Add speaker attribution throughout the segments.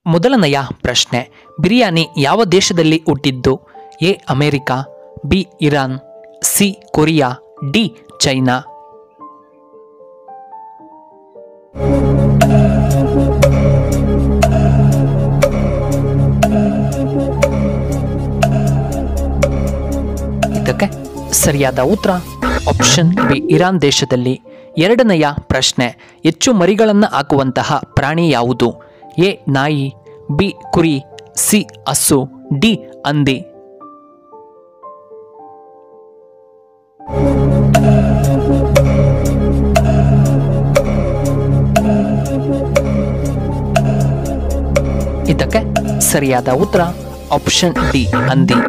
Speaker 1: ಮೊದಲನೆಯ ಪ್ರಶ್ನೆ, ಬಿರಿಯಾನಿ ಯಾವ ದೇಶದಲ್ಲಿ ಹುಟ್ಟಿದ್ದು? A America, B Iran, C Korea, D China. ಇದಕ್ಕೆ ಸರಿಯಾದ ಉತ್ತರ ಆಪ್ಷನ್ ಬಿ ಇರಾನ್ ದೇಶದಲ್ಲಿ. ಎರಡನೆಯ ಪ್ರಶ್ನೆ, ಹೆಚ್ಚು ಮರಿಗಳನ್ನು ಹಾಕುವಂತಹ ಪ್ರಾಣಿ ಯಾವುದು? ಎ ನಾಯಿ, ಬಿ ಕುರಿ, ಸಿ ಹಸು, ಡಿ ಹಂದಿ. ಇದಕ್ಕೆ ಸರಿಯಾದ ಉತ್ತರ ಆಪ್ಷನ್ ಡಿ ಹಂದಿ.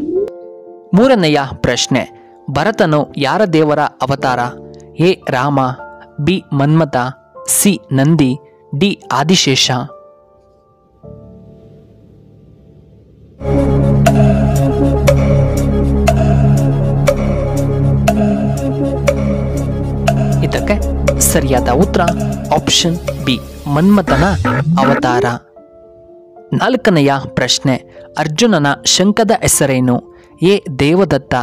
Speaker 1: ಮೂರನೆಯ ಪ್ರಶ್ನೆ, ಭರತನು ಯಾರ ದೇವರ ಅವತಾರ? A Rama, B Manmatha, C Nandi, D Adishesha. ಇದಕ್ಕೆ ಸರಿಯಾದ ಉತ್ತರ ಆಪ್ಷನ್ ಬಿ ಮನ್ಮಥನ ಅವತಾರ. ನಾಲ್ಕನೆಯ ಪ್ರಶ್ನೆ, ಅರ್ಜುನನ ಶಂಖದ ಹೆಸರೇನು? A Devadatta,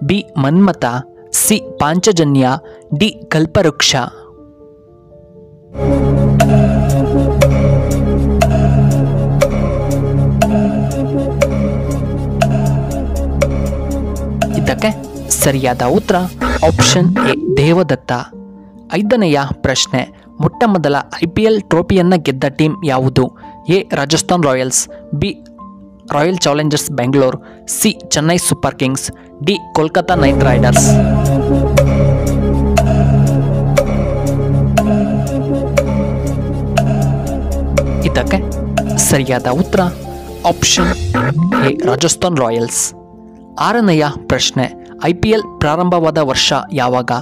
Speaker 1: B Manmatha, C Panchajanya, D Kalpavriksha. ಇದಕ್ಕೆ ಸರಿಯಾದ ಉತ್ತರ ಆಪ್ಷನ್ ಎ ದೇವದತ್ತ. ಐದನೆಯ ಪ್ರಶ್ನೆ, ಮೊಟ್ಟಮೊದಲ IPL ಟ್ರೋಫಿಯನ್ನು ಗೆದ್ದ ಟೀಮ್ ಯಾವುದು? A Rajasthan Royals, B royal Challengers Bengaluru, C Chennai super Kings, D Kolkata night Riders. ಇದಕ್ಕೆ ಸರಿಯಾದ ಉತ್ತರ ಆಪ್ಷನ್ ಎ ರಾಜಸ್ಥಾನ್ ರಾಯಲ್ಸ್. ಆರನೆಯ ಪ್ರಶ್ನೆ, IPL ಪ್ರಾರಂಭವಾದ ವರ್ಷ ಯಾವಾಗ?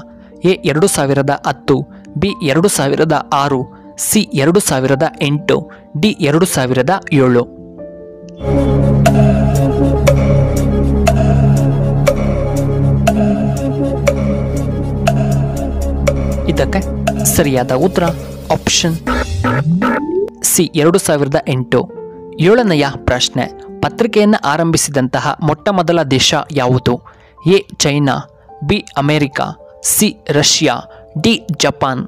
Speaker 1: A 2010, B 2006, C 2008, D 2007. ಇದಕ್ಕೆ ಸರಿಯಾದ ಉತ್ತರ ಆಪ್ಷನ್ ಸಿ 2008. ಏಳನೆಯ ಪ್ರಶ್ನೆ, ಪತ್ರಿಕೆಯನ್ನು ಆರಂಭಿಸಿದಂತಹ ಮೊಟ್ಟಮೊದಲ ದೇಶ ಯಾವುದು? A China, B America, C Russia, D Japan.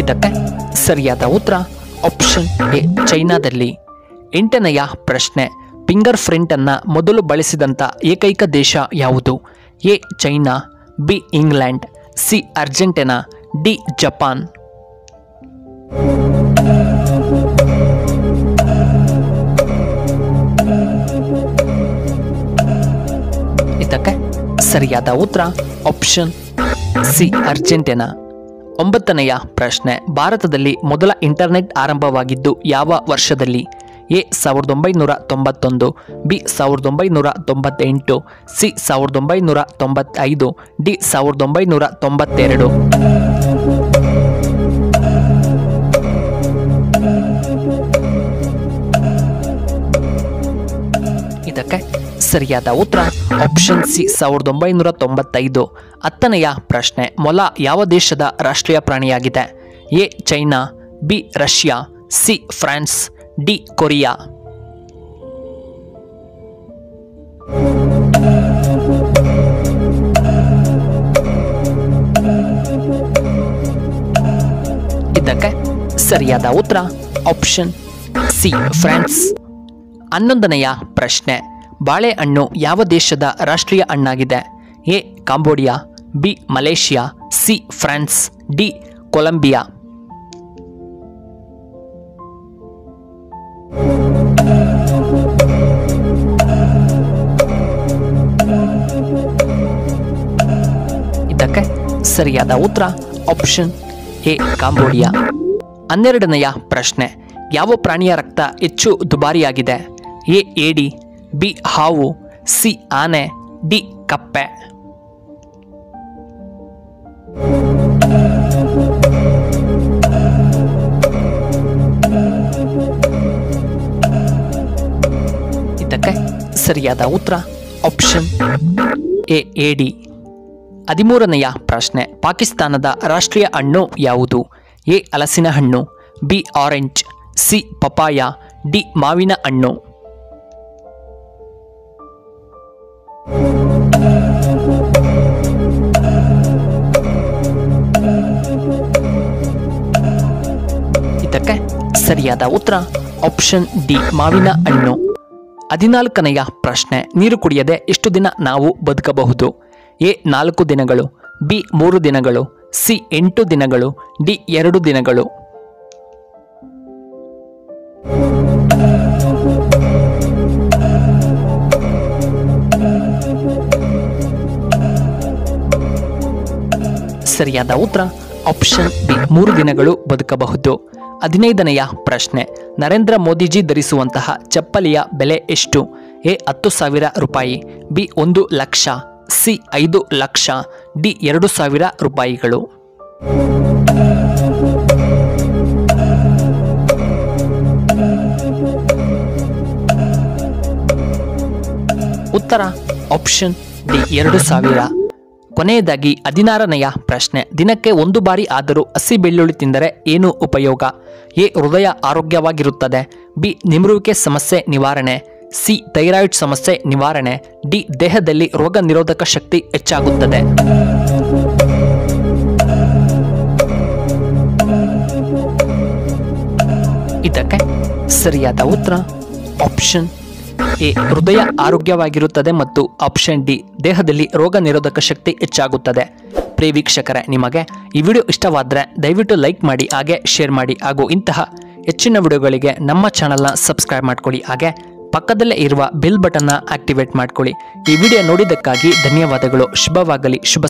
Speaker 1: ಇದಕ್ಕೆ ಸರಿಯಾದ ಉತ್ತರ ಆಪ್ಷನ್ ಎ ಚೈನಾದಲ್ಲಿ. ಎಂಟನೆಯ ಪ್ರಶ್ನೆ, ಫಿಂಗರ್ ಪ್ರಿಂಟ್ ಅನ್ನು ಮೊದಲು ಬಳಸಿದಂಥ ಏಕೈಕ ದೇಶ ಯಾವುದು? A China, B England, C Argentina, D Japan. ಇದಕ್ಕೆ ಸರಿಯಾದ ಉತ್ತರ ಆಪ್ಷನ್ ಸಿ ಅರ್ಜೆಂಟೀನಾ. ಒಂಬತ್ತನೆಯ ಪ್ರಶ್ನೆ, ಭಾರತದಲ್ಲಿ ಮೊದಲ ಇಂಟರ್ನೆಟ್ ಆರಂಭವಾಗಿದ್ದು ಯಾವ ವರ್ಷದಲ್ಲಿ? A 1991, B 1998, C 1995, D 1992. ಇದಕ್ಕೆ ಸರಿಯಾದ ಉತ್ತರ ಆಪ್ಷನ್ ಸಿ 1995. ಹತ್ತನೆಯ ಪ್ರಶ್ನೆ, ಮೊಲ ಯಾವ ದೇಶದ ರಾಷ್ಟ್ರೀಯ ಪ್ರಾಣಿಯಾಗಿದೆ? A China, B Russia, C France, D Korea. ಇದಕ್ಕೆ ಸರಿಯಾದ ಉತ್ತರ ಆಪ್ಷನ್ ಸಿ ಫ್ರಾನ್ಸ್. 11ನೆಯ ಪ್ರಶ್ನೆ, ಬಾಳೆಹಣ್ಣು ಯಾವ ದೇಶದ ರಾಷ್ಟ್ರೀಯ ಹಣ್ಣಾಗಿದೆ? A Cambodia, B Malaysia, C France, D Colombia. ಇದಕ್ಕೆ ಸರಿಯಾದ ಉತ್ತರ ಆಪ್ಷನ್ ಎ ಕಾಂಬೋಡಿಯಾ. 12ನೆಯ ಪ್ರಶ್ನೆ, ಯಾವ ಪ್ರಾಣಿಯ ರಕ್ತ ಹೆಚ್ಚು ದುಬಾರಿಯಾಗಿದೆ? ಎ ಏಡಿ, ಬಿ ಹಾವು, ಸಿ ಆನೆ, ಡಿ ಕಪ್ಪೆ. ಇದಕ್ಕೆ ಸರಿಯಾದ ಉತ್ತರ ಆಪ್ಷನ್ ಎ ಏಡಿ. 13ನೆಯ ಪ್ರಶ್ನೆ, ಪಾಕಿಸ್ತಾನದ ರಾಷ್ಟ್ರೀಯ ಹಣ್ಣು ಯಾವುದು? ಎ ಹಲಸಿನ ಹಣ್ಣು, B orange, C papaya, D ಮಾವಿನ ಹಣ್ಣು. ಇದಕ್ಕೆ ಸರಿಯಾದ ಉತ್ತರ ಆಪ್ಷನ್ ಡಿ ಮಾವಿನ ಹಣ್ಣು. 14ನೆಯ ಪ್ರಶ್ನೆ, ನೀರು ಕುಡಿಯದೆ ಎಷ್ಟು ದಿನ ನಾವು ಬದುಕಬಹುದು? ಎ 4 ದಿನಗಳು, ಬಿ 3 ದಿನಗಳು, ಸಿ 8 ದಿನಗಳು, ಡಿ 2 ದಿನಗಳು. ಸರಿಯಾದ ಉತ್ತರ ಆಪ್ಷನ್ ಬಿ 3 ದಿನಗಳು ಬದುಕಬಹುದು. 15ನೆಯ ಪ್ರಶ್ನೆ, ನರೇಂದ್ರ ಮೋದಿಜಿ ಧರಿಸುವಂತಹ ಚಪ್ಪಲಿಯ ಬೆಲೆ ಎಷ್ಟು? ಎ 10,000 ರೂಪಾಯಿ, B 1 lakh, C 5 lakh, D 2,000 ರೂಪಾಯಿಗಳು. ಉತ್ತರ ಆಪ್ಷನ್ ಡಿ 2,000. ಕೊನೆಯದಾಗಿ 16ನೆಯ ಪ್ರಶ್ನೆ, ದಿನಕ್ಕೆ 1 ಬಾರಿ ಆದರೂ ಹಸಿ ಬೆಳ್ಳುಳ್ಳಿ ತಿಂದರೆ ಏನು ಉಪಯೋಗ? ಎ ಹೃದಯ ಆರೋಗ್ಯವಾಗಿರುತ್ತದೆ, ಬಿ ನಿಮರುವಿಕೆ ಸಮಸ್ಯೆ ನಿವಾರಣೆ, ಸಿ ಥೈರಾಯ್ಡ್ ಸಮಸ್ಯೆ ನಿವಾರಣೆ, ಡಿ ದೇಹದಲ್ಲಿ ರೋಗ ನಿರೋಧಕ ಶಕ್ತಿ ಹೆಚ್ಚಾಗುತ್ತದೆ. ಇದಕ್ಕೆ ಸರಿಯಾದ ಉತ್ತರ ಆಪ್ಷನ್ ಎ ಹೃದಯ ಆರೋಗ್ಯವಾಗಿರುತ್ತದೆ ಮತ್ತು ಆಪ್ಷನ್ ಡಿ ದೇಹದಲ್ಲಿ ರೋಗ ನಿರೋಧಕ ಶಕ್ತಿ ಹೆಚ್ಚಾಗುತ್ತದೆ. ಪ್ರಿಯ ವೀಕ್ಷಕರೇ, ನಿಮಗೆ ಈ ವಿಡಿಯೋ ಇಷ್ಟವಾದರೆ ದಯವಿಟ್ಟು ಲೈಕ್ ಮಾಡಿ, ಹಾಗೆ ಶೇರ್ ಮಾಡಿ, ಹಾಗೂ ಇಂತಹ ಹೆಚ್ಚಿನ ವಿಡಿಯೋಗಳಿಗೆ ನಮ್ಮ ಚಾನಲ್ನ ಸಬ್ಸ್ಕ್ರೈಬ್ ಮಾಡ್ಕೊಳ್ಳಿ, ಹಾಗೆ ಪಕ್ಕದಲ್ಲೇ ಇರುವ ಬೆಲ್ ಬಟನ್ನ ಆಕ್ಟಿವೇಟ್ ಮಾಡ್ಕೊಳ್ಳಿ. ಈ ವಿಡಿಯೋ ನೋಡಿದ್ದಕ್ಕಾಗಿ ಧನ್ಯವಾದಗಳು. ಶುಭವಾಗಲಿ. ಶುಭ